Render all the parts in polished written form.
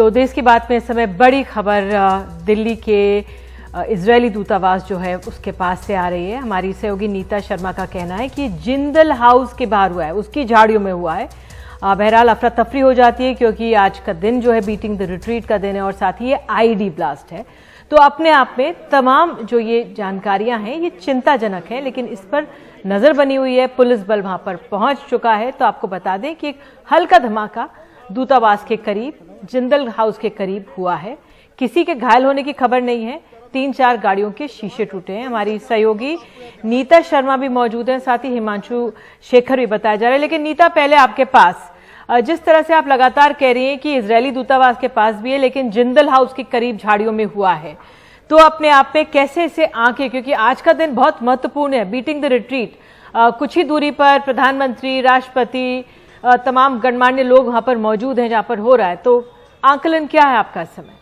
तो देश की बात में इस समय बड़ी खबर दिल्ली के इजरायली दूतावास जो है उसके पास से आ रही है। हमारी सहयोगी नीता शर्मा का कहना है कि जिंदल हाउस के बाहर हुआ है, उसकी झाड़ियों में हुआ है। बहरहाल अफरा तफरी हो जाती है क्योंकि आज का दिन जो है बीटिंग द रिट्रीट का दिन है और साथ ही ये आईईडी ब्लास्ट है। तो अपने आप में तमाम जो ये जानकारियां हैं ये चिंताजनक है, लेकिन इस पर नजर बनी हुई है। पुलिस बल वहां पर पहुंच चुका है। तो आपको बता दें कि एक हल्का धमाका दूतावास के करीब, जिंदल हाउस के करीब हुआ है। किसी के घायल होने की खबर नहीं है। 3-4 गाड़ियों के शीशे टूटे हैं। हमारी सहयोगी नीता शर्मा भी मौजूद हैं, साथ ही हिमांशु शेखर भी बताया जा रहा है। लेकिन नीता, पहले आपके पास जिस तरह से आप लगातार कह रही हैं कि इजरायली दूतावास के पास भी है, लेकिन जिंदल हाउस के करीब झाड़ियों में हुआ है, तो अपने आप में कैसे इसे आंकें, क्योंकि आज का दिन बहुत महत्वपूर्ण है, बीटिंग द रिट्रीट। कुछ ही दूरी पर प्रधानमंत्री, राष्ट्रपति, तमाम गणमान्य लोग वहां पर मौजूद हैं जहां पर हो रहा है। तो आंकलन क्या है आपका इस समय?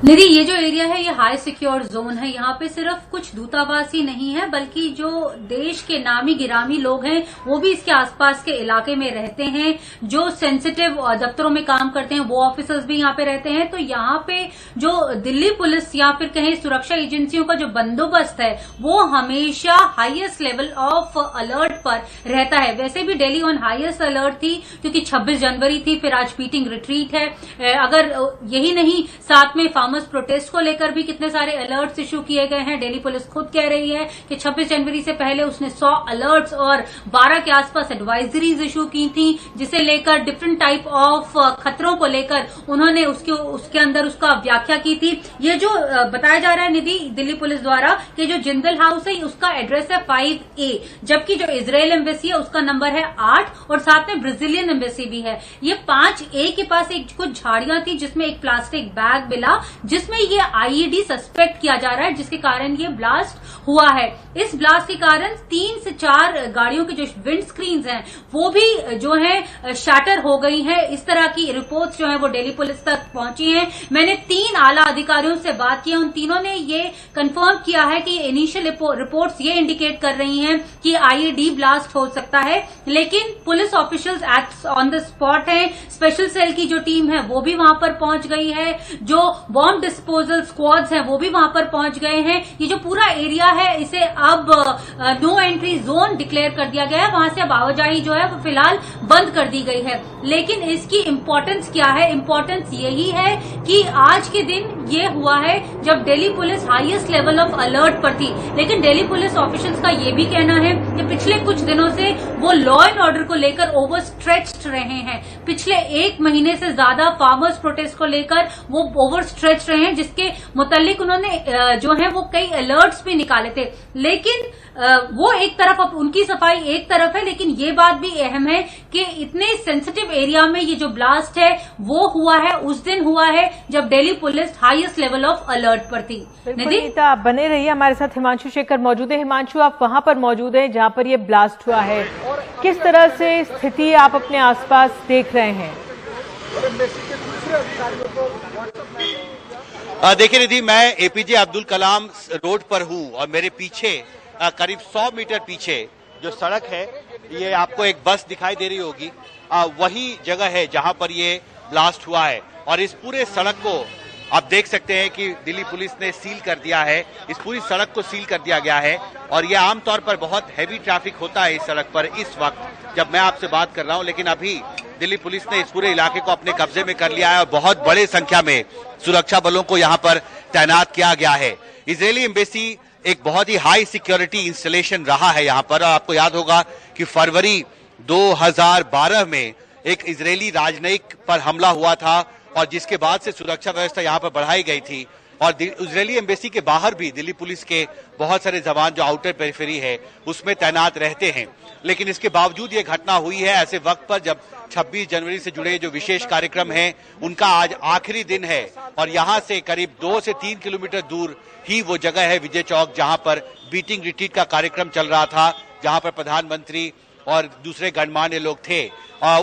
निधि, ये जो एरिया है ये हाई सिक्योर जोन है। यहाँ पे सिर्फ कुछ दूतावास ही नहीं है, बल्कि जो देश के नामी गिरामी लोग हैं वो भी इसके आसपास के इलाके में रहते हैं। जो सेंसिटिव दफ्तरों में काम करते हैं वो ऑफिसर्स भी यहाँ पे रहते हैं। तो यहाँ पे जो दिल्ली पुलिस या फिर कहें सुरक्षा एजेंसियों का जो बंदोबस्त है वो हमेशा हाईएस्ट लेवल ऑफ अलर्ट पर रहता है। वैसे भी दिल्ली ऑन हाईएस्ट अलर्ट थी क्योंकि 26 जनवरी थी, फिर आज बीटिंग रिट्रीट है। अगर यही नहीं, साथ में फार्मर्स प्रोटेस्ट को लेकर भी कितने सारे अलर्ट्स इशू किए गए हैं। दिल्ली पुलिस खुद कह रही है कि 26 जनवरी से पहले उसने 100 अलर्ट्स और 12 के आसपास एडवाइजरीज इशू की थी, जिसे लेकर डिफरेंट टाइप ऑफ खतरों को लेकर उन्होंने उसके अंदर उसका व्याख्या की थी। ये जो बताया जा रहा है निधि दिल्ली पुलिस द्वारा कि जो जिंदल हाउस है उसका एड्रेस है 5A, जबकि जो इजरायल एम्बेसी है उसका नंबर है 8 और साथ में ब्राजीलियन एम्बेसी भी है। ये 5A के पास एक कुछ झाड़ियां थी जिसमें एक प्लास्टिक बैग मिला, जिसमें ये आईईडी सस्पेक्ट किया जा रहा है, जिसके कारण ये ब्लास्ट हुआ है। इस ब्लास्ट के कारण 3 से 4 गाड़ियों के जो विंड स्क्रीन्स हैं वो भी जो है शैटर हो गई हैं। इस तरह की रिपोर्ट्स जो है वो दिल्ली पुलिस तक पहुंची हैं। मैंने 3 आला अधिकारियों से बात की, उन तीनों ने ये कंफर्म किया है कि इनिशियल रिपोर्ट्स ये इंडिकेट कर रही हैं कि आईईडी ब्लास्ट हो सकता है, लेकिन police officials act on the spot हैं। स्पेशल सेल की जो टीम है वो भी वहां पर पहुंच गई है। जो बॉम्ब डिस्पोजल स्क्वाड्स हैं वो भी वहां पर पहुंच गए हैं। ये जो पूरा एरिया है इसे अब नो एंट्री जोन डिक्लेयर कर दिया गया है। वहां से अब आवाजाही जो है वो फिलहाल बंद कर दी गई है। लेकिन इसकी इंपॉर्टेंस क्या है? इंपॉर्टेंस यही है कि आज के दिन ये हुआ है जब Delhi police highest level of alert पर थी। लेकिन दिल्ली पुलिस ऑफिशियल्स का ये भी कहना है कि पिछले कुछ दिनों से वो लॉ एंड ऑर्डर को लेकर ओवर स्ट्रेच्ड रहे हैं। पिछले 1 महीने से ज्यादा फार्मर्स प्रोटेस्ट को लेकर वो ओवर स्ट्रेच रहे हैं, जिसके मुतालिक उन्होंने जो है वो कई अलर्ट्स भी निकाले थे। लेकिन वो एक तरफ, अब उनकी सफाई एक तरफ है, लेकिन ये बात भी अहम है कि इतने सेंसिटिव एरिया में ये जो ब्लास्ट है वो हुआ है, उस दिन हुआ है जब Delhi police highest level of alert पर थी। निधि, आप बने रहिए, हमारे साथ हिमांशु शेखर मौजूद है। हिमांशु, आप वहां पर मौजूद हैं जहां पर ये ब्लास्ट हुआ है। किस तरह से स्थिति आप अपने आसपास देख रहे हैं? देखिए निधि, मैं एपीजे अब्दुल कलाम रोड पर हूं और मेरे पीछे करीब 100 मीटर पीछे जो सड़क है, ये आपको एक बस दिखाई दे रही होगी, वही जगह है जहां पर ये ब्लास्ट हुआ है। और इस पूरे सड़क को आप देख सकते हैं कि दिल्ली पुलिस ने सील कर दिया है। इस पूरी सड़क को सील कर दिया गया है और ये आमतौर पर बहुत हैवी ट्रैफिक होता है इस सड़क पर इस वक्त जब मैं आपसे बात कर रहा हूं। लेकिन अभी दिल्ली पुलिस ने इस पूरे इलाके को अपने कब्जे में कर लिया है और बहुत बड़े संख्या में सुरक्षा बलों को यहाँ पर तैनात किया गया है। इजरायली एम्बेसी एक बहुत ही हाई सिक्योरिटी इंस्टॉलेशन रहा है यहाँ पर। और आपको याद होगा कि फरवरी 2012 में एक इजरायली राजनयिक पर हमला हुआ था और जिसके बाद से सुरक्षा व्यवस्था यहाँ पर बढ़ाई गई थी। और इजरायली एम्बेसी के बाहर भी दिल्ली पुलिस के बहुत सारे जवान जो आउटर पेरिफेरी है उसमें तैनात रहते हैं। लेकिन इसके बावजूद ये घटना हुई है ऐसे वक्त पर जब 26 जनवरी से जुड़े जो विशेष कार्यक्रम हैं उनका आज आखिरी दिन है। और यहाँ से करीब 2 से 3 किलोमीटर दूर ही वो जगह है विजय चौक, जहाँ पर बीटिंग रिट्रीट का कार्यक्रम चल रहा था, जहाँ पर प्रधानमंत्री और दूसरे गणमान्य लोग थे।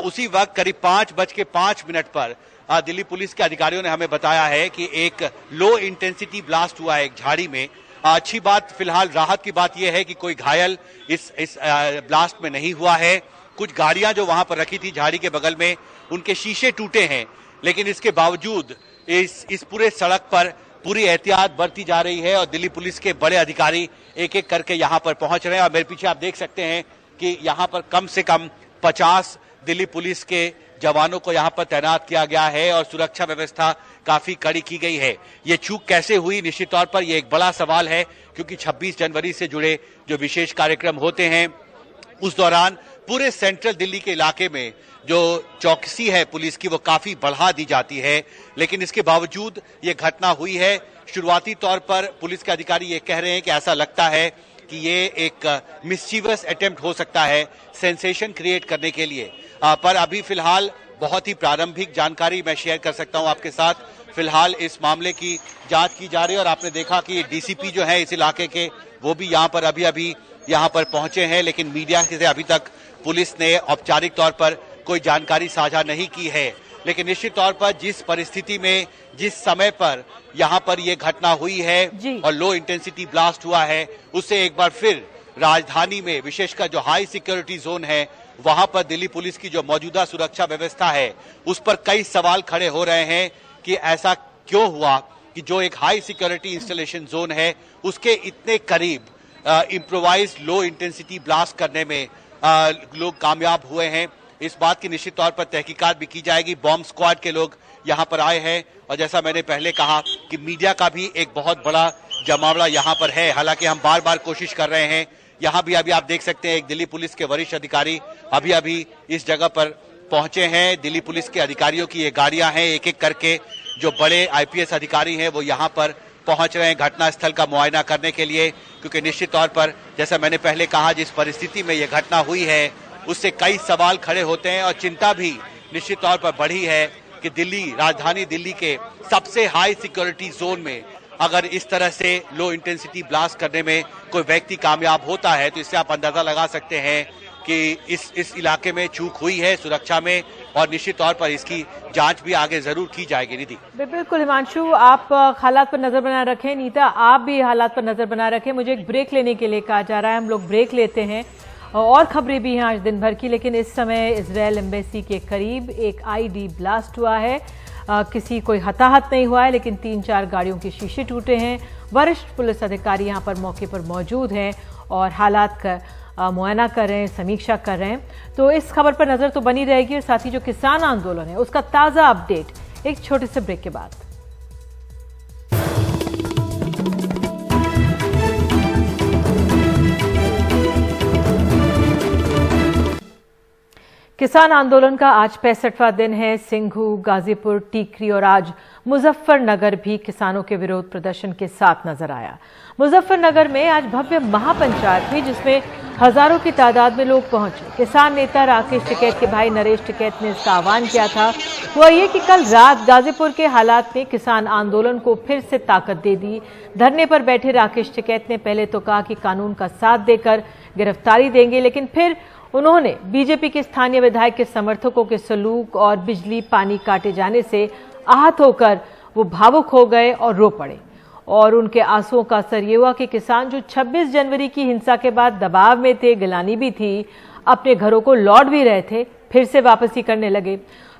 उसी वक्त करीब 5:05 पर दिल्ली पुलिस के अधिकारियों ने हमें बताया है कि एक लो इंटेंसिटी ब्लास्ट हुआ है एक झाड़ी में। अच्छी बात, फिलहाल राहत की बात यह है कि कोई घायल इस ब्लास्ट में नहीं हुआ है। कुछ गाड़ियां जो वहां पर रखी थी झाड़ी के बगल में, उनके शीशे टूटे हैं, लेकिन इसके बावजूद इस पूरे सड़क पर पूरी एहतियात बरती जा रही है और दिल्ली पुलिस के बड़े अधिकारी एक एक करके यहां पर पहुंच रहे हैं। और मेरे पीछे आप देख सकते हैं कि यहां पर कम से कम 50 दिल्ली पुलिस के जवानों को यहां पर तैनात किया गया है और सुरक्षा व्यवस्था काफी कड़ी की गई है। ये चूक कैसे हुई, निश्चित तौर पर यह एक बड़ा सवाल है, क्योंकि 26 जनवरी से जुड़े जो विशेष कार्यक्रम होते हैं उस दौरान पूरे सेंट्रल दिल्ली के इलाके में जो चौकसी है पुलिस की वो काफी बढ़ा दी जाती है, लेकिन इसके बावजूद ये घटना हुई है। शुरुआती तौर पर पुलिस के अधिकारी ये कह रहे हैं कि ऐसा लगता है कि ये एक मिस्चीवस अटेम्प्ट हो सकता है सेंसेशन क्रिएट करने के लिए, पर अभी फिलहाल बहुत ही प्रारंभिक जानकारी मैं शेयर कर सकता हूं आपके साथ। फिलहाल इस मामले की जांच की जा रही है और आपने देखा कि डीसीपी जो है इस इलाके के वो भी यहां पर अभी यहां पर पहुंचे हैं, लेकिन मीडिया से अभी तक पुलिस ने औपचारिक तौर पर कोई जानकारी साझा नहीं की है। लेकिन निश्चित तौर पर जिस परिस्थिति में, जिस समय पर यहां पर यह घटना हुई है और लो इंटेंसिटी ब्लास्ट हुआ है, उससे एक बार फिर राजधानी में विशेषकर जो हाई सिक्योरिटी जोन है वहां पर दिल्ली पुलिस की जो मौजूदा सुरक्षा व्यवस्था है उस पर कई सवाल खड़े हो रहे हैं कि ऐसा क्यों हुआ कि जो एक हाई सिक्योरिटी इंस्टॉलेशन जोन है उसके इतने करीब इम्प्रोवाइज्ड लो इंटेंसिटी ब्लास्ट करने में लोग कामयाब हुए हैं। इस बात की निश्चित तौर पर तहकीकात भी की जाएगी। बॉम्ब स्क्वाड के लोग यहां पर आए हैं और जैसा मैंने पहले कहा कि मीडिया का भी एक बहुत बड़ा जमावड़ा यहां पर है। हालांकि हम बार बार कोशिश कर रहे हैं, यहां भी अभी आप देख सकते हैं एक दिल्ली पुलिस के वरिष्ठ अधिकारी अभी इस जगह पर पहुंचे हैं। दिल्ली पुलिस के अधिकारियों की ये गाड़ियां हैं, एक एक करके जो बड़े आईपीएस अधिकारी हैं वो यहां पर पहुंच रहे हैं घटनास्थल का मुआयना करने के लिए, क्योंकि निश्चित तौर पर जैसा मैंने पहले कहा जिस परिस्थिति में यह घटना हुई है उससे कई सवाल खड़े होते हैं और चिंता भी निश्चित तौर पर बढ़ी है कि दिल्ली, राजधानी दिल्ली के सबसे हाई सिक्योरिटी जोन में अगर इस तरह से लो इंटेंसिटी ब्लास्ट करने में कोई व्यक्ति कामयाब होता है तो इससे आप अंदाजा लगा सकते हैं कि इस इलाके में चूक हुई है सुरक्षा में, और निश्चित तौर पर इसकी जांच भी आगे जरूर की जाएगी। निधि, बिल्कुल हिमांशु, आप हालात पर नजर बना रखें। नीता, आप भी हालात पर नजर बना रखें। मुझे एक ब्रेक लेने के लिए कहा जा रहा है, हम लोग ब्रेक लेते हैं और खबरें भी हैं आज दिन भर की। लेकिन इस समय इजरायल एम्बेसी के करीब एक आईडी ब्लास्ट हुआ है। किसी कोई हताहत नहीं हुआ है, लेकिन 3-4 गाड़ियों के शीशे टूटे हैं। वरिष्ठ पुलिस अधिकारी यहां पर मौके पर मौजूद हैं और हालात का मुआयना कर रहे हैं, समीक्षा कर रहे हैं। तो इस खबर पर नजर तो बनी रहेगी और साथ ही जो किसान आंदोलन है उसका ताजा अपडेट एक छोटे से ब्रेक के बाद। किसान आंदोलन का आज 65वां दिन है। सिंघू, गाजीपुर, टीकरी और आज मुजफ्फरनगर भी किसानों के विरोध प्रदर्शन के साथ नजर आया। मुजफ्फरनगर में आज भव्य महापंचायत हुई जिसमें हजारों की तादाद में लोग पहुंचे। किसान नेता राकेश टिकैत के भाई नरेश टिकैत ने इसका आह्वान किया था। वो ये कि कल रात गाजीपुर के हालात ने किसान आंदोलन को फिर से ताकत दे दी। धरने पर बैठे राकेश टिकैत ने पहले तो कहा कि कानून का साथ देकर गिरफ्तारी देंगे, लेकिन फिर उन्होंने बीजेपी के स्थानीय विधायक के समर्थकों के सलूक और बिजली पानी काटे जाने से आहत होकर वो भावुक हो गए और रो पड़े। और उनके आंसुओं का असर ये हुआ कि किसान जो 26 जनवरी की हिंसा के बाद दबाव में थे, गिलानी भी थी, अपने घरों को लौट भी रहे थे, फिर से वापसी करने लगे।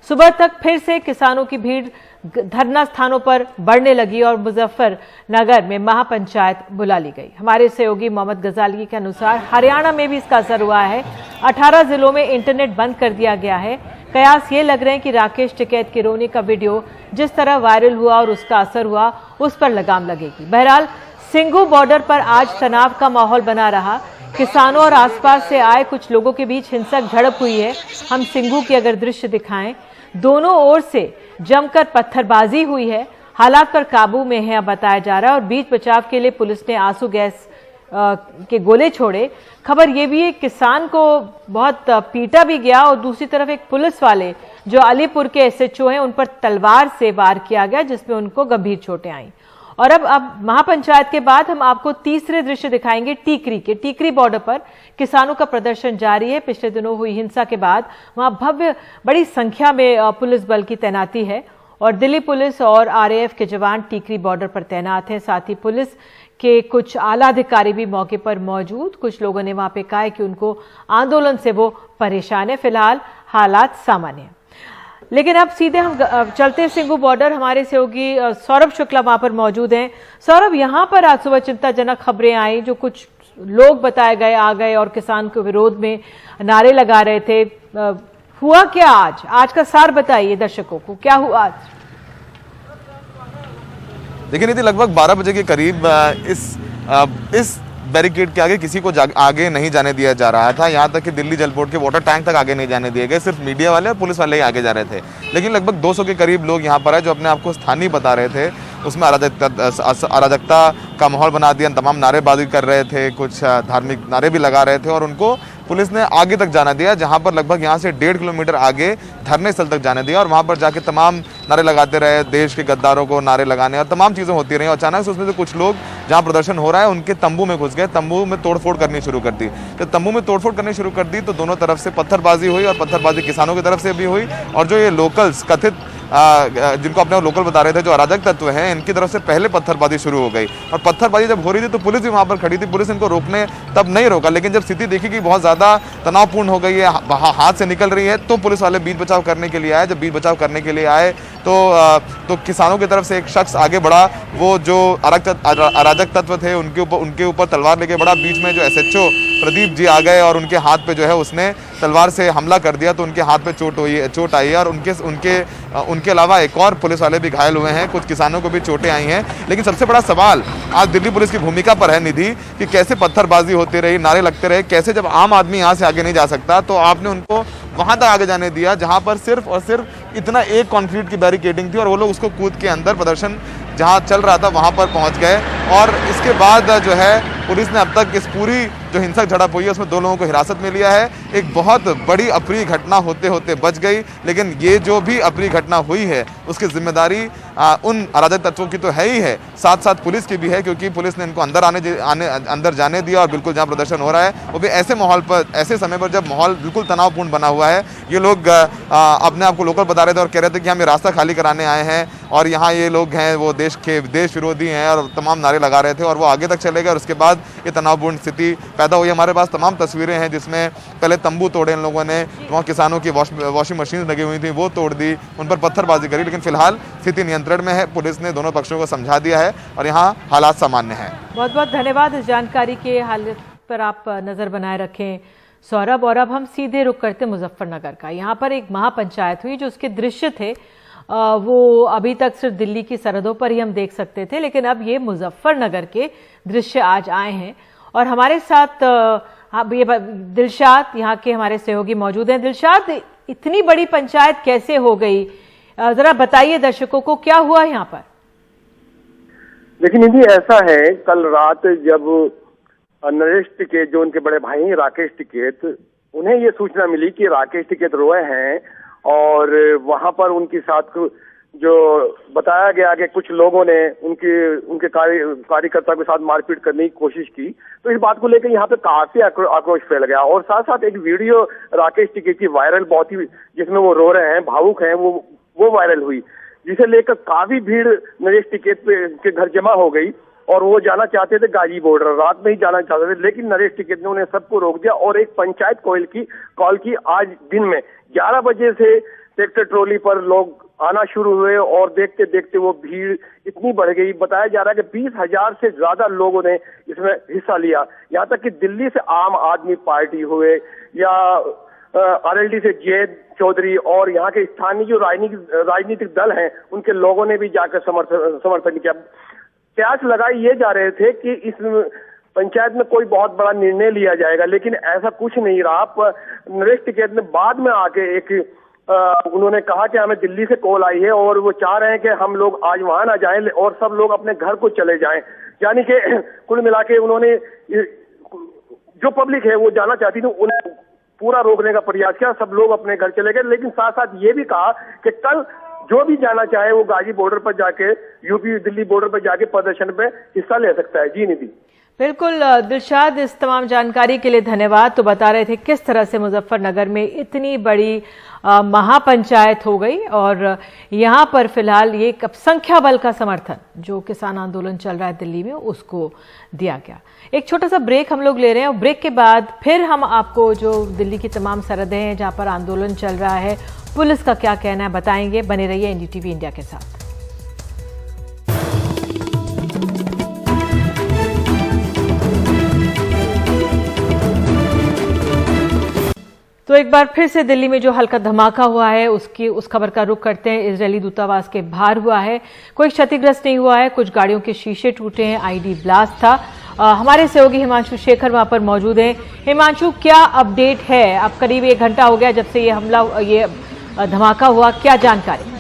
सुबह तक फिर से किसानों की भीड़ धरना स्थानों पर बढ़ने लगी और मुजफ्फरनगर में महापंचायत बुला ली गई। हमारे सहयोगी मोहम्मद गजाली के अनुसार हरियाणा में भी इसका असर हुआ है। 18 जिलों में इंटरनेट बंद कर दिया गया है। कयास ये लग रहे हैं कि राकेश टिकैत के रोने का वीडियो जिस तरह वायरल हुआ और उसका असर हुआ उस पर लगाम लगेगी। बहरहाल सिंघू बॉर्डर पर आज तनाव का माहौल बना रहा। किसानों और आसपास से आए कुछ लोगों के बीच हिंसक झड़प हुई है। हम सिंघू की अगर दृश्य दिखाएं, दोनों ओर से जमकर पत्थरबाजी हुई है। हालात पर काबू में है बताया जा रहा है और बीच बचाव के लिए पुलिस ने आंसू गैस के गोले छोड़े। खबर ये भी है किसान को बहुत पीटा भी गया और दूसरी तरफ एक पुलिस वाले जो अलीपुर के एसएचओ हैं उन पर तलवार से वार किया गया जिसमें उनको गंभीर चोटें आई। और अब महापंचायत के बाद हम आपको तीसरे दृश्य दिखाएंगे टीकरी के। टीकरी बॉर्डर पर किसानों का प्रदर्शन जारी है। पिछले दिनों हुई हिंसा के बाद वहां भव्य बड़ी संख्या में पुलिस बल की तैनाती है और दिल्ली पुलिस और आरएएफ के जवान टीकरी बॉर्डर पर तैनात हैं। साथ ही पुलिस के कुछ आला अधिकारी भी मौके पर मौजूद। कुछ लोगों ने वहां पे कहा है कि उनको आंदोलन से वो परेशान है। फिलहाल हालात सामान्य है। लेकिन अब सीधे हम चलते हैं सिंघू बॉर्डर। हमारे सहयोगी सौरभ शुक्ला वहां पर मौजूद हैं। सौरभ, यहां पर आज सुबह चिंताजनक खबरें आई, जो कुछ लोग बताए गए आ गए और किसान के विरोध में नारे लगा रहे थे। हुआ क्या आज का सार बताइए दर्शकों को, क्या हुआ आज? देखिए निधि, लगभग 12 बजे के करीब इस बैरिकेड के आगे किसी को आगे नहीं जाने दिया जा रहा था। यहाँ तक कि दिल्ली जल बोर्ड के वाटर टैंक तक आगे नहीं जाने दिए गए। सिर्फ मीडिया वाले और पुलिस वाले ही आगे जा रहे थे। लेकिन लगभग 200 के करीब लोग यहाँ पर है जो अपने आप को स्थानीय बता रहे थे। उसमें अराजकता का माहौल बना दिया। तमाम नारेबाजी कर रहे थे, कुछ धार्मिक नारे भी लगा रहे थे और उनको पुलिस ने आगे तक जाना दिया, जहां पर लगभग यहां से 1.5 किलोमीटर आगे धरने स्थल तक जाने दिया और वहां पर जाके तमाम नारे लगाते रहे। देश के गद्दारों को नारे लगाने और तमाम चीजें होती रही। अचानक से उसमें से कुछ लोग जहां प्रदर्शन हो रहा है उनके तंबू में घुस गए, तंबू में तोड़फोड़ करनी शुरू कर दी। तो तंबू में तोड़फोड़ करनी शुरू कर दी तो दोनों तरफ से पत्थरबाजी हुई और पत्थरबाजी किसानों की तरफ से भी हुई और जो ये लोकल्स कथित जिनको अपने लोकल बता रहे थे, जो अराजक तत्व हैं, इनकी तरफ से पहले पत्थरबाजी शुरू हो गई। और पत्थरबाजी जब हो रही थी तो पुलिस भी वहां पर खड़ी थी। पुलिस इनको रोकने तब नहीं रोका, लेकिन जब स्थिति देखी कि बहुत ज्यादा तनावपूर्ण हो गई है, हाथ से निकल रही है, तो पुलिस वाले बीच बचाव करने के लिए आए। जब बीच बचाव करने के लिए आए तो किसानों की तरफ से एक शख्स आगे बढ़ा। वो जो अराजक तत्व थे उनके ऊपर तलवार लेके बढ़ा। बीच में जो SHO प्रदीप जी आ गए और उनके हाथ पे जो है उसने तलवार से हमला कर दिया, तो उनके हाथ पे चोट आई है और उनके अलावा एक और पुलिस वाले भी घायल हुए हैं। कुछ किसानों को भी चोटें आई हैं। लेकिन सबसे बड़ा सवाल आज दिल्ली पुलिस की भूमिका पर है निधि, कि कैसे पत्थरबाजी होती रही, नारे लगते रहे, कैसे जब आम आदमी यहाँ से आगे नहीं जा सकता तो आपने उनको वहां तक आगे जाने दिया जहां पर सिर्फ और सिर्फ इतना एक कंक्रीट की बैरिकेडिंग थी और वो लोग उसको कूद के अंदर प्रदर्शन जहां चल रहा था वहां पर पहुंच गए। और इसके बाद जो है पुलिस ने अब तक इस पूरी जो हिंसक झड़प हुई है उसमें 2 लोगों को हिरासत में लिया है। एक बहुत बड़ी अप्रिय घटना होते होते बच गई, लेकिन ये जो भी अप्रिय घटना हुई है उसकी जिम्मेदारी उन अराजक तत्वों की तो है ही है, साथ साथ पुलिस की भी है, क्योंकि पुलिस ने इनको अंदर जाने दिया और बिल्कुल जहां प्रदर्शन हो रहा है वो भी ऐसे माहौल पर, ऐसे समय पर जब माहौल बिल्कुल तनावपूर्ण बना हुआ है। ये लोग अपने आप को लोकल बता रहे थे और कह रहे थे कि हम ये रास्ता खाली कराने आए हैं और यहाँ ये लोग हैं वो देश विरोधी हैं और तमाम नारे लगा रहे थे और वो आगे तक चले गए। और उसके बाद ये तनावपूर्ण स्थिति पैदा हुई। हमारे पास तमाम तस्वीरें हैं जिसमें पहले तंबू तोड़े इन लोगों ने, वहाँ किसानों की वॉशिंग मशीन लगी हुई थी वो तोड़ दी, उन पर पत्थरबाजी करी। लेकिन फिलहाल स्थिति नियंत्रण में है। पुलिस ने दोनों पक्षों को समझा दिया है और यहाँ हालात सामान्य है। बहुत बहुत धन्यवाद इस जानकारी के। हालत पर आप नजर बनाए रखें सौरभ। और अब हम सीधे रुख करते मुजफ्फरनगर का। यहाँ पर एक महापंचायत हुई, जो उसके दृश्य थे वो अभी तक सिर्फ दिल्ली की सरहदों पर ही हम देख सकते थे, लेकिन अब ये मुजफ्फरनगर के दृश्य आज आए हैं। और हमारे साथ ये दिलशाद यहाँ के हमारे सहयोगी मौजूद हैं। दिलशाद, इतनी बड़ी पंचायत कैसे हो गई, जरा बताइए दर्शकों को, क्या हुआ यहाँ पर? देखिए निधि, ऐसा है, कल रात जब नरेश टिकैत, जो उनके बड़े भाई हैं राकेश टिकैत, उन्हें ये सूचना मिली कि राकेश टिकैत रोए हैं और वहां पर उनके साथ जो बताया गया कि कुछ लोगों ने उनके कार्यकर्ता के साथ मारपीट करने की कोशिश की, तो इस बात को लेकर यहाँ पे काफी आक्रोश फैल गया। और साथ साथ एक वीडियो राकेश टिकैत की वायरल बहुत ही, जिसमें वो रो रहे हैं, भावुक हैं, वो वायरल हुई, जिसे लेकर काफी भीड़ नरेश टिकैत के घर जमा हो गई और वो जाना चाहते थे गाजी बॉर्डर, रात में ही जाना चाहते थे, लेकिन नरेश टिकैत ने उन्हें सबको रोक दिया और एक पंचायत कॉल की आज दिन में 11 बजे से ट्रैक्टर ट्रॉली पर लोग आना शुरू हुए और देखते देखते वो भीड़ इतनी बढ़ गई। बताया जा रहा है कि 20,000 से ज्यादा लोगों ने इसमें हिस्सा लिया। यहाँ तक कि दिल्ली से आम आदमी पार्टी हुए या RLD से जैद चौधरी और यहाँ के स्थानीय जो राजनीतिक दल हैं, उनके लोगों ने भी जाकर समर्थन किया। प्रयास लगाए ये जा रहे थे कि इस पंचायत में कोई बहुत बड़ा निर्णय लिया जाएगा, लेकिन ऐसा कुछ नहीं रहा। नरेश टिकैत ने बाद में आके उन्होंने कहा कि हमें दिल्ली से कॉल आई है और वो चाह रहे हैं कि हम लोग आज वहां ना जाएं और सब लोग अपने घर को चले जाएं। यानी कि कुल मिला के उन्होंने जो पब्लिक है वो जाना चाहती थी, उन्हें पूरा रोकने का प्रयास किया, सब लोग अपने घर चले गए। लेकिन साथ साथ ये भी कहा कि कल जो भी जाना चाहे वो गाजी बॉर्डर पर जाके, यूपी दिल्ली बॉर्डर पर जाके प्रदर्शन पे हिस्सा ले सकता है। जी निधि। बिल्कुल दिलशाद, इस तमाम जानकारी के लिए धन्यवाद। तो बता रहे थे किस तरह से मुजफ्फरनगर में इतनी बड़ी महापंचायत हो गई और यहाँ पर फिलहाल ये संख्या बल का समर्थन जो किसान आंदोलन चल रहा है दिल्ली में उसको दिया गया। एक छोटा सा ब्रेक हम लोग ले रहे हैं और ब्रेक के बाद फिर हम आपको जो दिल्ली की तमाम सरहदें हैं जहाँ पर आंदोलन चल रहा है, पुलिस का क्या कहना है बताएंगे। बने रहिए एनडीटीवी इंडिया के साथ। तो एक बार फिर से दिल्ली में जो हल्का धमाका हुआ है उस खबर का रुख करते हैं। इजरायली दूतावास के बाहर हुआ है, कोई क्षतिग्रस्त नहीं हुआ है, कुछ गाड़ियों के शीशे टूटे हैं, आईडी ब्लास्ट था। हमारे सहयोगी हिमांशु शेखर वहां पर मौजूद हैं। हिमांशु, क्या अपडेट है? अब करीब 1 घंटा हो गया जब से ये धमाका हुआ, क्या जानकारी?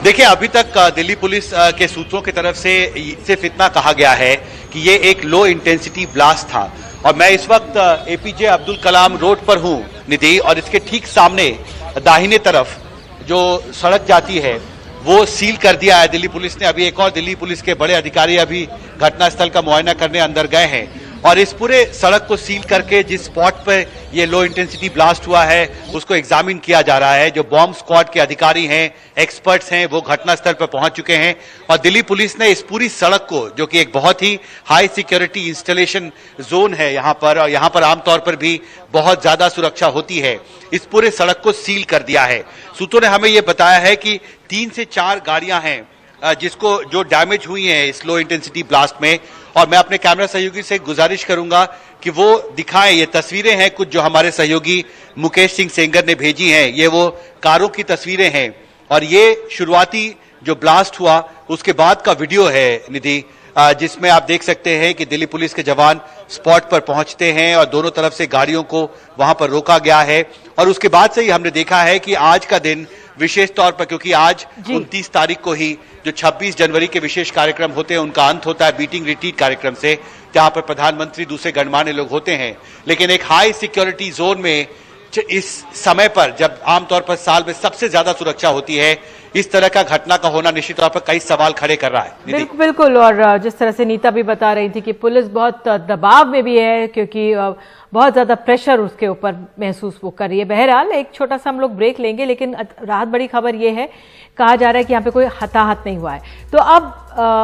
देखिए, अभी तक दिल्ली पुलिस के सूत्रों की तरफ से सिर्फ इतना कहा गया है कि ये एक लो इंटेंसिटी ब्लास्ट था और मैं इस वक्त एपीजे अब्दुल कलाम रोड पर हूं निधि, और इसके ठीक सामने दाहिने तरफ जो सड़क जाती है वो सील कर दिया है दिल्ली पुलिस ने। अभी एक और दिल्ली पुलिस के बड़े अधिकारी अभी घटनास्थल का मुआयना करने अंदर गए हैं और इस पूरे सड़क को सील करके जिस स्पॉट पर ये लो इंटेंसिटी ब्लास्ट हुआ है उसको एग्जामिन किया जा रहा है। जो बॉम्ब स्क्वाड के अधिकारी हैं, एक्सपर्ट्स हैं, वो घटनास्थल पर पहुंच चुके हैं और दिल्ली पुलिस ने इस पूरी सड़क को, जो कि एक बहुत ही हाई सिक्योरिटी इंस्टॉलेशन जोन है यहाँ पर, और यहाँ पर आमतौर पर भी बहुत ज्यादा सुरक्षा होती है, इस पूरे सड़क को सील कर दिया है। सूत्रों ने हमें ये बताया है कि 3 से 4 गाड़ियां हैं जो डैमेज हुई हैं इस लो इंटेंसिटी ब्लास्ट में, और मैं अपने कैमरा सहयोगी से गुजारिश करूंगा कि वो दिखाएं। ये तस्वीरें हैं कुछ जो हमारे सहयोगी मुकेश सिंह सेंगर ने भेजी हैं, ये वो कारों की तस्वीरें हैं और ये शुरुआती जो ब्लास्ट हुआ उसके बाद का वीडियो है निधि, जिसमें आप देख सकते हैं कि दिल्ली पुलिस के जवान स्पॉट पर पहुंचते हैं और दोनों तरफ से गाड़ियों को वहां पर रोका गया है। और उसके बाद से ही हमने देखा है कि आज का दिन विशेष तौर पर, क्योंकि आज 29 तारीख को ही जो 26 जनवरी के विशेष कार्यक्रम होते हैं उनका अंत होता है बीटिंग रिट्रीट कार्यक्रम से, जहां पर प्रधानमंत्री दूसरे गणमान्य लोग होते हैं। लेकिन एक हाई सिक्योरिटी जोन में इस समय पर, जब आमतौर पर साल में सबसे ज्यादा सुरक्षा होती है, इस तरह का घटना का होना निश्चित तौर पर कई सवाल खड़े कर रहा है। बिल्कुल, और जिस तरह से नीता भी बता रही थी कि पुलिस बहुत दबाव में भी है क्योंकि बहुत ज्यादा प्रेशर उसके ऊपर महसूस वो कर रही है। बहरहाल एक छोटा सा हम लोग ब्रेक लेंगे, लेकिन राहत बड़ी खबर ये है, कहा जा रहा है कि यहाँ पे कोई हताहत नहीं हुआ है। तो अब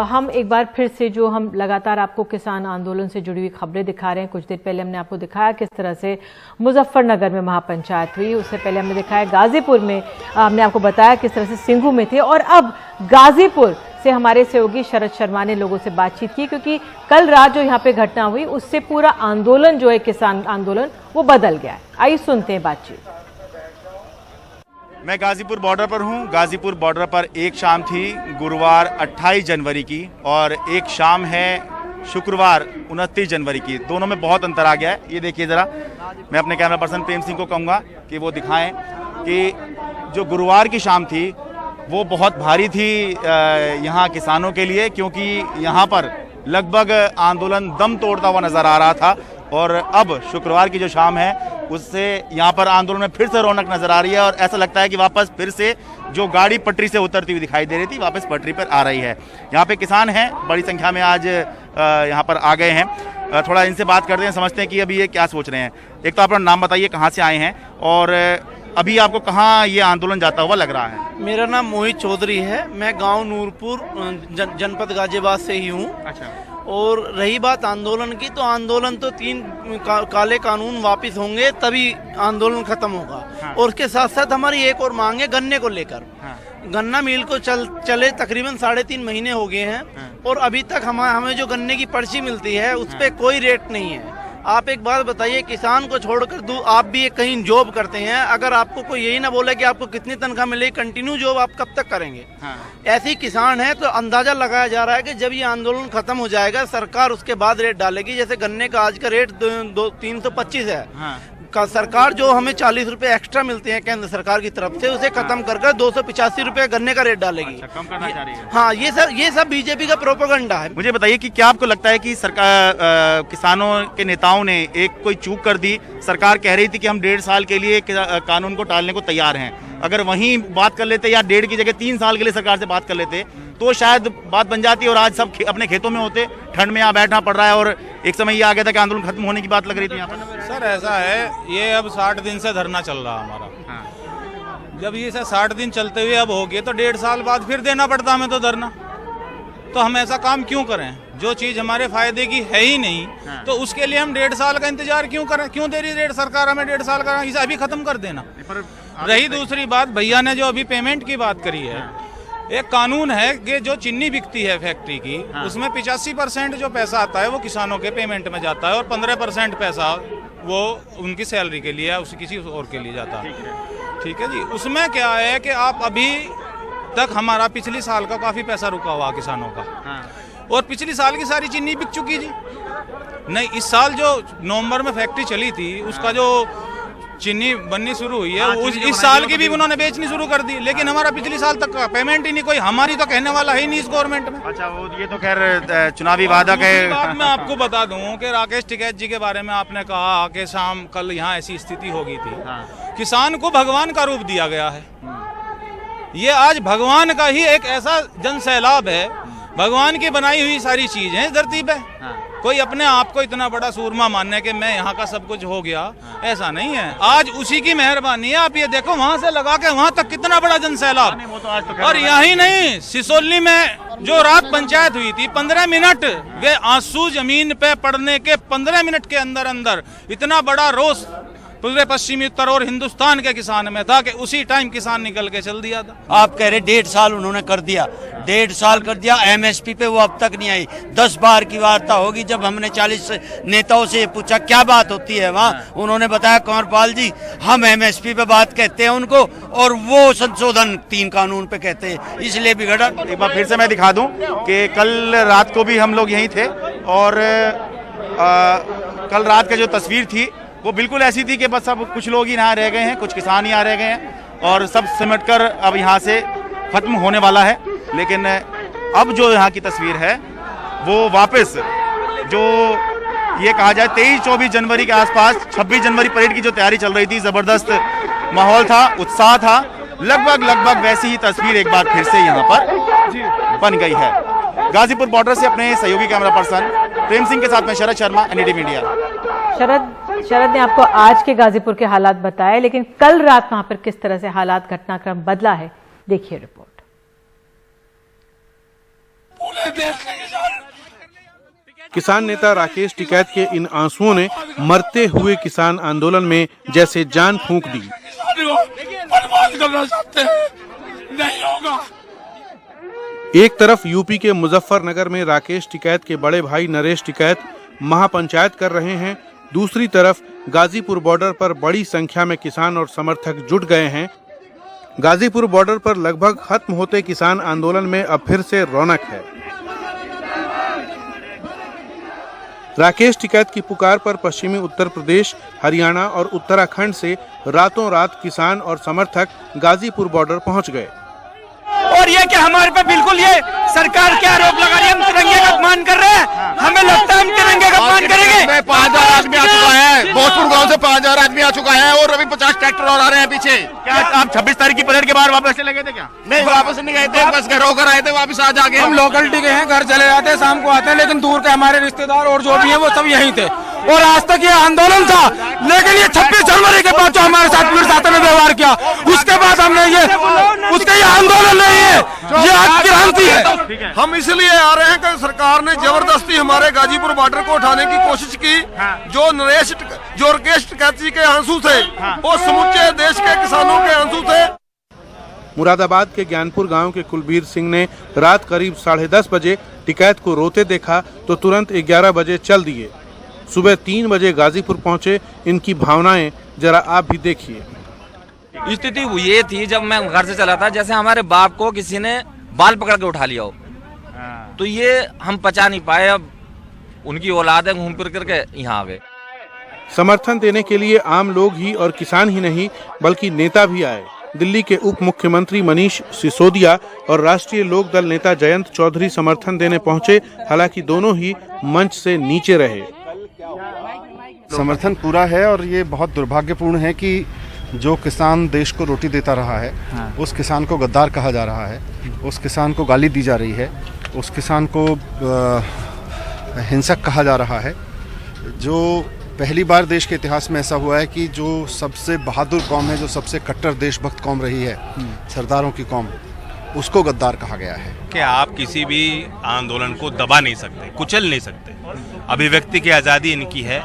हम एक बार फिर से जो हम लगातार आपको किसान आंदोलन से जुड़ी हुई खबरें दिखा रहे हैं। कुछ देर पहले हमने आपको दिखाया किस तरह से मुजफ्फरनगर में महापंचायत हुई, उससे पहले हमने दिखाया गाजीपुर में, हमने आपको बताया किस तरह से सिंघू में थे, और अब गाजीपुर से हमारे सहयोगी शरद शर्मा ने लोगों से बातचीत की, क्योंकि कल रात जो यहाँ पे घटना हुई उससे पूरा आंदोलन जो है किसान आंदोलन वो बदल गया है। आइए सुनते हैं बातचीत। मैं गाजीपुर बॉर्डर पर हूँ। गाजीपुर बॉर्डर पर एक शाम थी गुरुवार 28 जनवरी की और एक शाम है शुक्रवार 29 जनवरी की। दोनों में बहुत अंतर आ गया है। ये देखिए ज़रा, मैं अपने कैमरा पर्सन प्रेम सिंह को कहूँगा कि वो दिखाएं कि जो गुरुवार की शाम थी वो बहुत भारी थी यहाँ किसानों के लिए, क्योंकि यहाँ पर लगभग आंदोलन दम तोड़ता हुआ नज़र आ रहा था। और अब शुक्रवार की जो शाम है उससे यहाँ पर आंदोलन में फिर से रौनक नजर आ रही है और ऐसा लगता है कि वापस फिर से जो गाड़ी पटरी से उतरती हुई दिखाई दे रही थी वापस पटरी पर आ रही है। यहाँ पे किसान हैं, बड़ी संख्या में आज यहाँ पर आ गए हैं। थोड़ा इनसे बात करते हैं, समझते हैं कि अभी ये क्या सोच रहे हैं। एक तो अपना नाम बताइए, कहाँ से आए हैं और अभी आपको कहाँ ये आंदोलन जाता हुआ लग रहा है? मेरा नाम मोहित चौधरी है, मैं गांव नूरपुर जनपद गाजियाबाद से ही हूँ। अच्छा। और रही बात आंदोलन की, तो आंदोलन तो 3 काले कानून वापस होंगे तभी आंदोलन खत्म होगा। हाँ। और उसके साथ साथ हमारी एक और मांग है गन्ने को लेकर। हाँ। गन्ना मिल को चले तकरीबन 3.5 महीने हो गए हैं। हाँ। और अभी तक हमें जो गन्ने की पर्ची मिलती है उस पर कोई रेट नहीं है। आप एक बात बताइए, किसान को छोड़कर आप भी एक कहीं जॉब करते हैं, अगर आपको कोई यही ना बोले कि आपको कितनी तनख्वाह मिलेगी, कंटिन्यू जॉब आप कब तक करेंगे? हाँ। ऐसे ही किसान है, तो अंदाजा लगाया जा रहा है कि जब ये आंदोलन खत्म हो जाएगा सरकार उसके बाद रेट डालेगी। जैसे गन्ने का आज का रेट 325 है। हाँ। सरकार जो हमें 40 रुपए एक्स्ट्रा मिलते हैं केंद्र सरकार की तरफ से, उसे खत्म कर 285 रुपए गन्ने का रेट डालेगी। अच्छा, कम करना चाह रही है। हाँ, ये सब बीजेपी का प्रोपेगेंडा है। मुझे बताइए कि क्या आपको लगता है कि सरकार किसानों के नेताओं ने एक कोई चूक कर दी? सरकार कह रही थी कि हम 1.5 साल के लिए कानून को टालने को तैयार हैं, अगर वहीं बात कर लेते या 1.5 की जगह 3 साल के लिए सरकार से बात कर लेते तो शायद बात बन जाती और आज सब अपने खेतों में होते। ठंड में यहाँ बैठना पड़ रहा है और एक समय ये आ गया था कि आंदोलन खत्म होने की बात लग रही थी यहाँ पर। सर ऐसा है, ये अब 60 दिन से धरना चल रहा हमारा। जब ये से 60 दिन चलते हुए अब हो गए तो 1.5 साल बाद फिर देना पड़ता हमें तो धरना। तो हम ऐसा काम क्यों करें जो चीज हमारे फायदे की है ही नहीं। तो उसके लिए हम 1.5 साल का इंतजार क्यों करें? क्यों दे रही है सरकार हमें 1.5 साल का? इसे अभी खत्म कर देना। रही दूसरी बात, भैया ने जो अभी पेमेंट की बात करी है, एक कानून है कि जो चीनी बिकती है फैक्ट्री की, उसमें 85% जो पैसा आता है वो किसानों के पेमेंट में जाता है और 15% पैसा वो उनकी सैलरी के लिए उसी किसी और के लिए जाता है। ठीक है जी। उसमें क्या है कि आप अभी तक हमारा पिछले साल का काफी पैसा रुका हुआ किसानों का, और पिछली साल की सारी चीनी बिक चुकी जी। नहीं, इस साल जो नवंबर में फैक्ट्री चली थी उसका जो चीनी बननी शुरू हुई है इस साल की भी उन्होंने बेचनी शुरू कर दी, लेकिन हमारा पिछले साल तक का पेमेंट ही नहीं, कोई हमारी तो कहने वाला है ही नहीं इस गवर्नमेंट में। अच्छा, वो ये तो खैर चुनावी वादा के बात मैं आपको बता दूं कि राकेश टिकैत जी के बारे में आपने कहा कि शाम कल यहाँ ऐसी स्थिति हो गई थी। किसान को भगवान का रूप दिया गया है। ये आज भगवान का ही एक ऐसा जन सैलाब है, भगवान की बनाई हुई सारी चीज है इस धरती पे। कोई अपने आप को इतना बड़ा सूरमा मानने के मैं यहाँ का सब कुछ हो गया, ऐसा नहीं है। आज उसी की मेहरबानी है। आप ये देखो वहां से लगा के वहां तक कितना बड़ा जन सैलाब। और यही नहीं, सिसोली में जो रात पंचायत हुई थी 15 मिनट वे आंसू जमीन पे पड़ने के 15 मिनट के अंदर अंदर इतना बड़ा रोष पूरे पश्चिमी उत्तर और हिंदुस्तान के किसान में था कि उसी टाइम किसान निकल के चल दिया था। आप कह रहे 1.5 साल उन्होंने कर दिया, 1.5 साल कर दिया, एमएसपी पे वो अब तक नहीं आई। 10 बार की वार्ता होगी। जब हमने 40 नेताओं से पूछा क्या बात होती है वहाँ, उन्होंने बताया कंवरपाल जी हम एमएसपी पे बात कहते हैं उनको और वो संशोधन 3 कानून पे कहते हैं, इसलिए बिगड़ा। एक बार फिर से मैं दिखा दूं कि कल रात को भी हम लोग यहीं थे और कल रात की जो तस्वीर थी वो बिल्कुल ऐसी थी कि बस अब कुछ लोग ही यहाँ रह गए हैं, कुछ किसान यहाँ रह गए हैं और सब सिमट कर अब यहाँ से खत्म होने वाला है। लेकिन अब जो यहाँ की तस्वीर है वो वापस जो ये कहा जाए 23-24 जनवरी के आसपास 26 जनवरी परेड की जो तैयारी चल रही थी, जबरदस्त माहौल था, उत्साह था, लगभग वैसी ही तस्वीर एक बार फिर से यहाँ पर बन गई है। गाजीपुर बॉर्डर से अपने सहयोगी कैमरा पर्सन प्रेम सिंह के साथ में शरद शर्मा, एनडीटीवी मीडिया। शरद ने आपको आज के गाजीपुर के हालात बताए, लेकिन कल रात वहां पर किस तरह से हालात घटनाक्रम बदला है, देखिए रिपोर्ट। किसान नेता राकेश टिकैत के इन आंसुओं ने मरते हुए किसान आंदोलन में जैसे जान फूंक दी। नहीं होगा। एक तरफ यूपी के मुजफ्फरनगर में राकेश टिकैत के बड़े भाई नरेश टिकैत महापंचायत कर रहे हैं, दूसरी तरफ गाजीपुर बॉर्डर पर बड़ी संख्या में किसान और समर्थक जुट गए हैं। गाजीपुर बॉर्डर पर लगभग खत्म होते किसान आंदोलन में अब फिर से रौनक है। राकेश टिकैत की पुकार पर पश्चिमी उत्तर प्रदेश, हरियाणा और उत्तराखंड से रातों रात किसान और समर्थक गाजीपुर बॉर्डर पहुंच गए। और ये कि हमारे पे बिल्कुल ये सरकार क्या आरोप लगा रही है, हम तिरंगे का अपमान कर रहे हैं। हमें लगता है हम तिरंगे का अपमान करेंगे। 5000 आदमी आ चुका है, भोजपुर गांव से 5000 आदमी आ चुका है और अभी 50 ट्रैक्टर और आ रहे हैं पीछे। क्या आप 26 तारीख की परेड के बाद वापस चले गए थे क्या? नहीं, वापस नहीं गए थे, बस घर होकर आए थे, वापस आज आ गए। हम लोकलिटी के हैं, घर चले जाते हैं, शाम को आते हैं, लेकिन दूर के हमारे रिश्तेदार और जो भी है वो सब यहीं थे। और आज तक ये आंदोलन था, लेकिन ये 26 जनवरी के बाद जो हमारे साथ पुलिस शासन ने व्यवहार किया, उसके बाद हमने ये उसका ये आंदोलन नहीं है, ये आज क्रांति है। हम इसलिए आ रहे हैं कि सरकार ने जबरदस्ती हमारे गाजीपुर बॉर्डर को उठाने की कोशिश की। जो राकेश टिकैत जी के आंसू थे वो समूचे देश के किसानों के आंसू थे। मुरादाबाद के ज्ञानपुर गांव के कुलबीर सिंह ने रात करीब 10:30 बजे टिकैत को रोते देखा तो तुरंत 11 बजे चल दिए। सुबह 3 बजे गाजीपुर पहुंचे। इनकी भावनाएं जरा आप भी देखिए। स्थिति ये थी जब मैं घर से चला था, जैसे हमारे बाप को किसी ने बाल पकड़ के उठा लिया हो, तो ये हम पचा नहीं पाए। अब उनकी औलाद है, घूम फिर करके यहाँ आ गए। समर्थन देने के लिए आम लोग ही और किसान ही नहीं बल्कि नेता भी आए। दिल्ली के उप मुख्यमंत्री मनीष सिसोदिया और राष्ट्रीय लोक दल नेता जयंत चौधरी समर्थन देने पहुंचे, हालांकि दोनों ही मंच से नीचे रहे। समर्थन पूरा है और ये बहुत दुर्भाग्यपूर्ण है कि जो किसान देश को रोटी देता रहा है, उस किसान को गद्दार कहा जा रहा है, उस किसान को गाली दी जा रही है, उस किसान को हिंसक कहा जा रहा है। जो पहली बार देश के इतिहास में ऐसा हुआ है कि जो सबसे बहादुर कौम है, जो सबसे कट्टर देशभक्त कौम रही है, सरदारों की कौम, उसको गद्दार कहा गया है। कि आप किसी भी आंदोलन को दबा नहीं सकते, कुचल नहीं सकते। अभिव्यक्ति की आज़ादी इनकी है,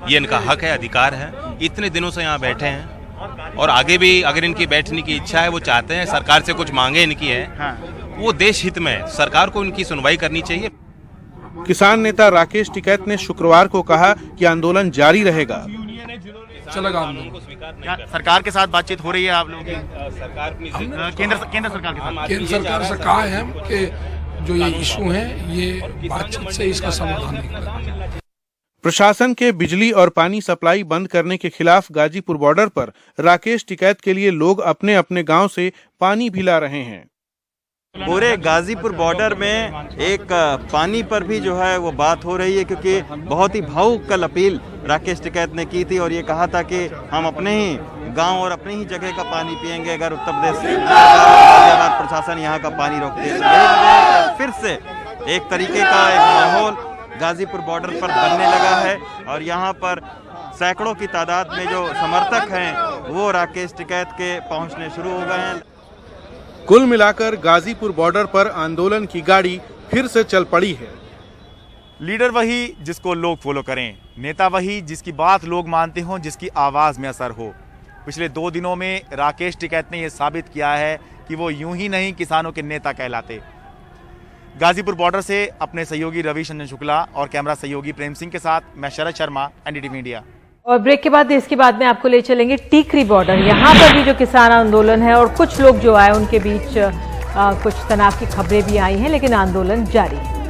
ये इनका हक है, अधिकार है। इतने दिनों से यहाँ बैठे हैं और आगे भी अगर इनकी बैठने की इच्छा है, वो चाहते हैं, सरकार से कुछ मांगे इनकी है, वो देश हित में है, सरकार को इनकी सुनवाई करनी चाहिए। किसान नेता राकेश टिकैत ने शुक्रवार को कहा कि आंदोलन जारी रहेगा। चलेगा सरकार के साथ बातचीत हो रही है आप लोगों की? केंद्र सरकार के साथ? केंद्र सरकार से कहा है कि जो ये इशू है, ये बातचीत से इसका समाधान निकलेगा। प्रशासन के बिजली और पानी सप्लाई बंद करने के खिलाफ गाजीपुर बॉर्डर पर राकेश टिकैत के लिए लोग अपने अपने गांव से पानी भी ला रहे हैं। पूरे गाजीपुर बॉर्डर में एक पानी पर भी जो है वो बात हो रही है, क्योंकि बहुत ही भावुक कल अपील राकेश टिकैत ने की थी और ये कहा था कि हम अपने ही गांव और अपनी ही जगह का पानी पिएंगे अगर उत्तर प्रदेश से गाजियाबाद प्रशासन यहाँ का पानी रोकती है। तो यही वजह है फिर से एक तरीके का एक माहौल गाजीपुर बॉर्डर पर बनने लगा है और यहाँ पर सैकड़ों की तादाद में जो समर्थक हैं वो राकेश टिकैत के पहुँचने शुरू हो गए हैं। कुल मिलाकर गाजीपुर बॉर्डर पर आंदोलन की गाड़ी फिर से चल पड़ी है। लीडर वही जिसको लोग फॉलो करें, नेता वही जिसकी बात लोग मानते हों, जिसकी आवाज़ में असर हो। पिछले 2 दिनों में राकेश टिकैत ने यह साबित किया है कि वो यूं ही नहीं किसानों के नेता कहलाते। गाजीपुर बॉर्डर से अपने सहयोगी रवि शंजन शुक्ला और कैमरा सहयोगी प्रेम सिंह के साथ मैं शरद शर्मा, एनडीटीवी इंडिया। और ब्रेक के बाद देश के बाद में आपको ले चलेंगे टीकरी बॉर्डर। यहाँ पर भी जो किसान आंदोलन है और कुछ लोग जो आए उनके बीच कुछ तनाव की खबरें भी आई हैं, लेकिन आंदोलन जारी है।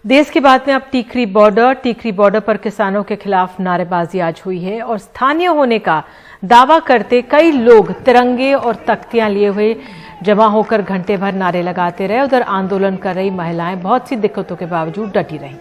देश के बाद में अब टीकरी बॉर्डर पर किसानों के खिलाफ नारेबाजी आज हुई है और स्थानीय होने का दावा करते कई लोग तिरंगे और तख्तियां लिए हुए जमा होकर घंटे भर नारे लगाते रहे। उधर आंदोलन कर रही महिलाएं बहुत सी दिक्कतों के बावजूद डटी रहीं।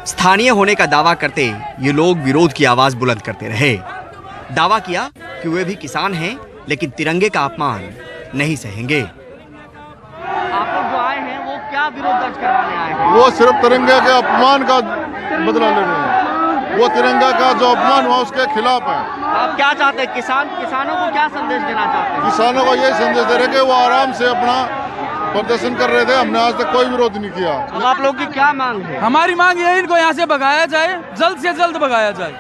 स्थानीय होने का दावा करते ये लोग विरोध की आवाज बुलंद करते रहे। दावा किया कि वे भी किसान हैं, लेकिन तिरंगे का अपमान नहीं सहेंगे। आप लोग जो आए हैं वो क्या विरोध दर्ज करवाने आए हैं? वो सिर्फ तिरंगे के अपमान का बदला ले रहे हैं। वो तिरंगा का जो अपमान हुआ उसके खिलाफ है। आप क्या चाहते हैं? किसानों को क्या संदेश देना चाहते हैं? किसानों को यही संदेश दे रहे कि वो आराम से अपना प्रदर्शन कर रहे थे, हमने आज तक कोई विरोध नहीं किया। तो आप लोग की क्या मांग है? हमारी मांग है इनको यहाँ से भगाया जाए, जल्द से जल्द भगाया जाए।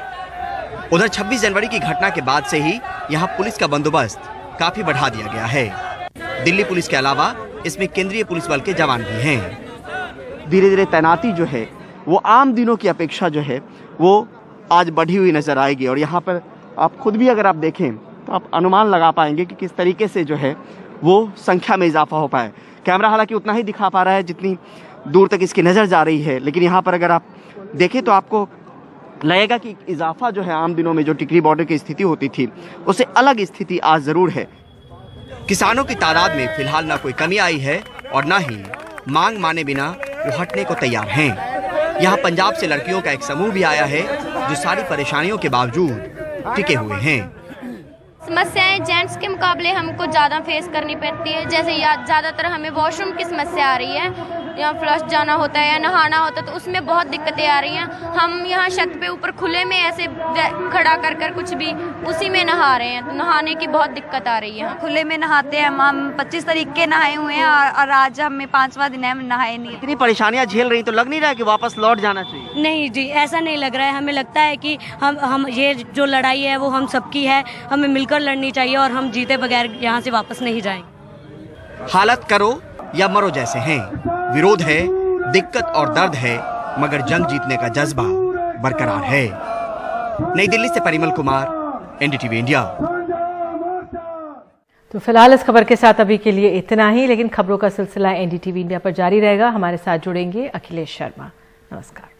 उधर 26 जनवरी की घटना के बाद से ही यहाँ पुलिस का बंदोबस्त काफी बढ़ा दिया गया है। दिल्ली पुलिस के अलावा इसमें केंद्रीय पुलिस बल के जवान भी हैं। धीरे धीरे तैनाती जो है वो आम दिनों की अपेक्षा जो है वो आज बढ़ी हुई नजर आएगी और यहाँ पर आप खुद भी अगर आप देखें तो आप अनुमान लगा पाएंगे कि किस तरीके से जो है वो संख्या में इजाफा हो पाए। कैमरा हालांकि उतना ही दिखा पा रहा है जितनी दूर तक इसकी नज़र जा रही है, लेकिन यहाँ पर अगर आप देखें तो आपको लगेगा कि इजाफा जो है आम दिनों में जो टिकरी बॉर्डर की स्थिति होती थी उससे अलग स्थिति आज ज़रूर है। किसानों की तादाद में फिलहाल ना कोई कमी आई है और ना ही मांग माने बिना वो हटने को तैयार हैं। यहाँ पंजाब से लड़कियों का एक समूह भी आया है जो सारी परेशानियों के बावजूद टिके हुए हैं। समस्याएं जेंट्स के मुकाबले हमको ज़्यादा फेस करनी पड़ती है। जैसे ज़्यादातर हमें वॉशरूम की समस्या आ रही है, या फ्लश जाना होता है या नहाना होता है तो उसमें बहुत दिक्कतें आ रही हैं। हम यहाँ छत पे ऊपर खुले में ऐसे खड़ा कर कर कुछ भी उसी में नहा रहे हैं, तो नहाने की बहुत दिक्कत आ रही है। खुले में नहाते हैं हम 25 तारीख के नहाए हुए हैं और आज हमें 5वां दिन है, हम नहाए नहीं। इतनी परेशानियाँ झेल रही तो लग नहीं रहा है कि वापस लौट जाना चाहिए? नहीं जी, ऐसा नहीं लग रहा है। हमें लगता है कि हम ये जो लड़ाई है वो हम सबकी है, हमें मिलकर लड़नी चाहिए और हम जीते बगैर यहाँ से वापस नहीं जाएंगे। हालत करो या मरो जैसे हैं, विरोध है, दिक्कत और दर्द है, मगर जंग जीतने का जज्बा बरकरार है। नई दिल्ली से परिमल कुमार, एनडीटीवी इंडिया। तो फिलहाल इस खबर के साथ अभी के लिए इतना ही, लेकिन खबरों का सिलसिला NDTV इंडिया पर जारी रहेगा। हमारे साथ जुड़ेंगे अखिलेश शर्मा। नमस्कार।